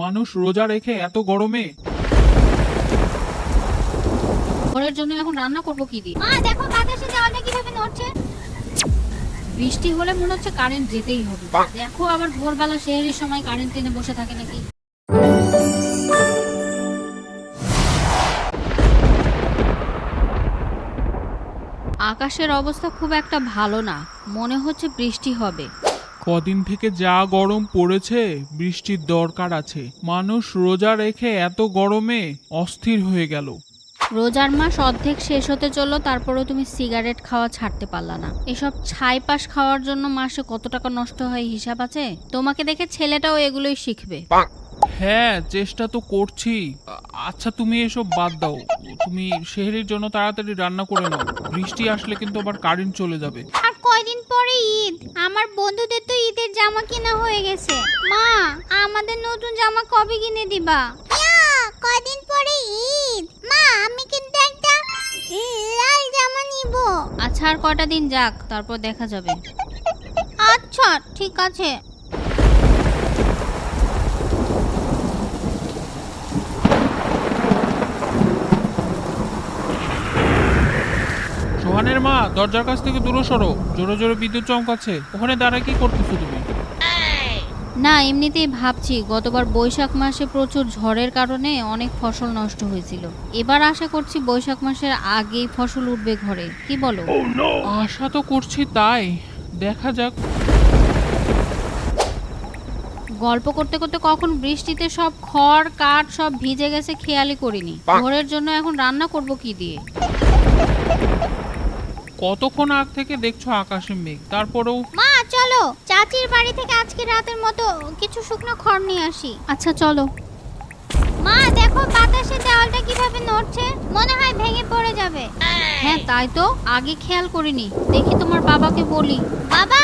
মানুষ রোজা রেখে এত গরমে। ঘরের জন্য এখন রান্না করব কি দিয়ে? মা দেখো বাতাসে দেওয়ালটা কিভাবে নড়ছে। বৃষ্টি হলে মনে হচ্ছে কারেন্ট যেতেই হবে। দেখো আবার ভোরবেলা সেহরির সময় কারেন্ট টেনে বসে থাকে নাকি। আকাশের অবস্থা খুব একটা ভালো না, মনে হচ্ছে বৃষ্টি হবে। কদিন থেকে যা গরম পড়েছে, বৃষ্টির দরকার আছে। মানুষ রোজা রেখে এত গরমে অস্থির হয়ে গেল। রোজার মাস অর্ধেক শেষ হতে চললো, তারপরেও তুমি সিগারেট খাওয়া ছাড়তে পারলা না। এসব ছাই পাশ খাওয়ার জন্য মাসে কত টাকা নষ্ট হয় হিসাব আছে? তোমাকে দেখে ছেলেটাও এগুলোই শিখবে। হ্যাঁ, চেষ্টা তো করছি। আচ্ছা তুমি এসব বাদ দাও, তুমি সেহরির জন্য তাড়াতাড়ি রান্না করে নাও। বৃষ্টি আসলে কিন্তু আবার কারেন্ট চলে যাবে। আর কয়দিন পরে ঈদ, আমার বন্ধুদের তো ঈদের জামা কেনা হয়ে গেছে। মা আমাদের নতুন জামা কবে কিনে দিবা? কয়দিন পরে ঈদ, মা আমি কিন্তু একটা লাল জামা নিব। আচ্ছা আর কয়টা দিন যাক, তারপর দেখা যাবে। আচ্ছা ঠিক আছে। সোহানের মা, দরজার কাছ থেকে দূরে সরো। জোরে জোরে বিদ্যুৎ চমকাচ্ছে, ওখানে দাঁড়ায় কি করতেছো তুমি? না, এমনিতেই ভাবছি গতবার বৈশাখ মাসে প্রচুর ঝড়ের কারণে অনেক ফসল নষ্ট হয়েছিল। এবার আশা করছি বৈশাখ মাসের আগেই ফসল উঠবে ঘরে, কি বলো? আশা তো করছি তাই, দেখা যাক। গল্প করতে করতে কখন বৃষ্টিতে সব খড় কাঠ সব ভিজে গেছে খেয়ালই করিনি। ঘরের জন্য এখন রান্না করব কি দিয়ে? কতক্ষণ আগ থেকে দেখছো আকাশে মেঘ, তারপরেও। মা চলো চাচির বাড়ি থেকে আজকে রাতের মতো কিছু শুকনো খড় নিয়ে আসি। আচ্ছা চলো। মা দেখো বাতাসে দেওয়ালটা কিভাবে নড়ছে, মনে হয় ভেঙে পড়ে যাবে। হ্যাঁ তাই তো, আগে খেয়াল করিনি। দেখি তোমার বাবাকে বলি। বাবা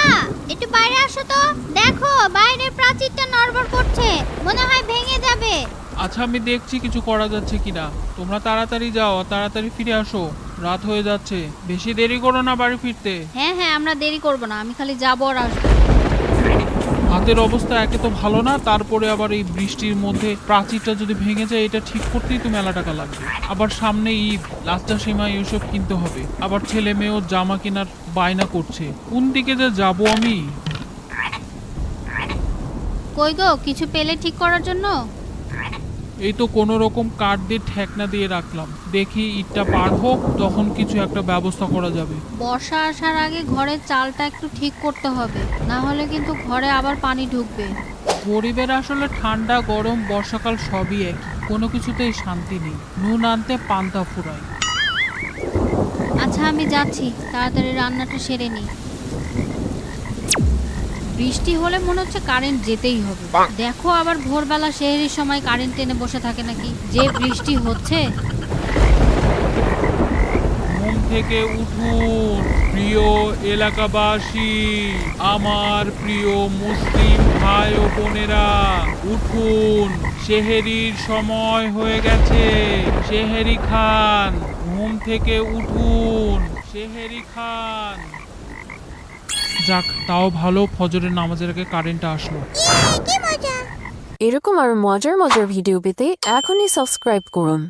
একটু বাইরে আসো তো, দেখো বাইরের প্রাচীরটা নড়বড় করছে, মনে হয় ভেঙে যাবে। আচ্ছা আমি দেখছি কিছু করা যাচ্ছে কিনা। তোমরা তাড়াতাড়ি যাও, তাড়াতাড়ি ফিরে আসো, রাত হয়ে যাচ্ছে। বেশি দেরি করো না বাড়ি ফিরতে। হ্যাঁ হ্যাঁ, আমরা দেরি করব না, আমি খালি যাবো আর আসবো। হাতের অবস্থা একে তো ভালো না, তারপরে আবার এই বৃষ্টির মধ্যে প্রাচীরটা যদি ভেঙে যায়, এটা ঠিক করতেই তো মেলা টাকা লাগবে। আবার সামনে ঈদ, লাস্টা সীমায় এসব কিনতে হবে। আবার ছেলে মেয়েও জামা কেনার বায়না করছে। কোন দিকে যে যাব আমি? কই গো, কিছু পেলে ঠিক করার জন্য? এই তো কোনো রকম কাঠ দিয়ে ঠেকনা দিয়ে রাখলাম, দেখি ঈদটা পার হোক, তখন কিছু একটা ব্যবস্থা করা যাবে। বর্ষা আসার আগে ঘরের চালটা একটু ঠিক করতে হবে, না হলে কিন্তু ঘরে আবার পানি ঢুকবে। গরিবের আসলে ঠান্ডা গরম বর্ষাকাল সবই একই, কোনো কিছুতেই শান্তি নেই। নুন আনতে পান্তা ফুরায়। আচ্ছা আমি যাচ্ছি, তাড়াতাড়ি রান্নাটা সেরে নিই। বৃষ্টি হলে মনে হচ্ছে কারেন্ট যেতেই হবে। দেখো আবার ভোরবেলা সেহরির সময় কারেন্ট টেনে বসে থাকে নাকি। যে বৃষ্টি হচ্ছে। ঘুম থেকে উঠুন প্রিয় এলাকাবাসী, আমার প্রিয় মুসলিম ভাই ও বোনেরা, উঠুন, সেহেরির সময় হয়ে গেছে। সেহেরি খান, ঘুম থেকে উঠুন, সেহেরি খান। যাক, তাও ভালো ফজরের নামাজের আগে কারেন্ট আসলো। কি মজা। এরকম আরো মজার মজার ভিডিও পেতে এখনই সাবস্ক্রাইব করুন।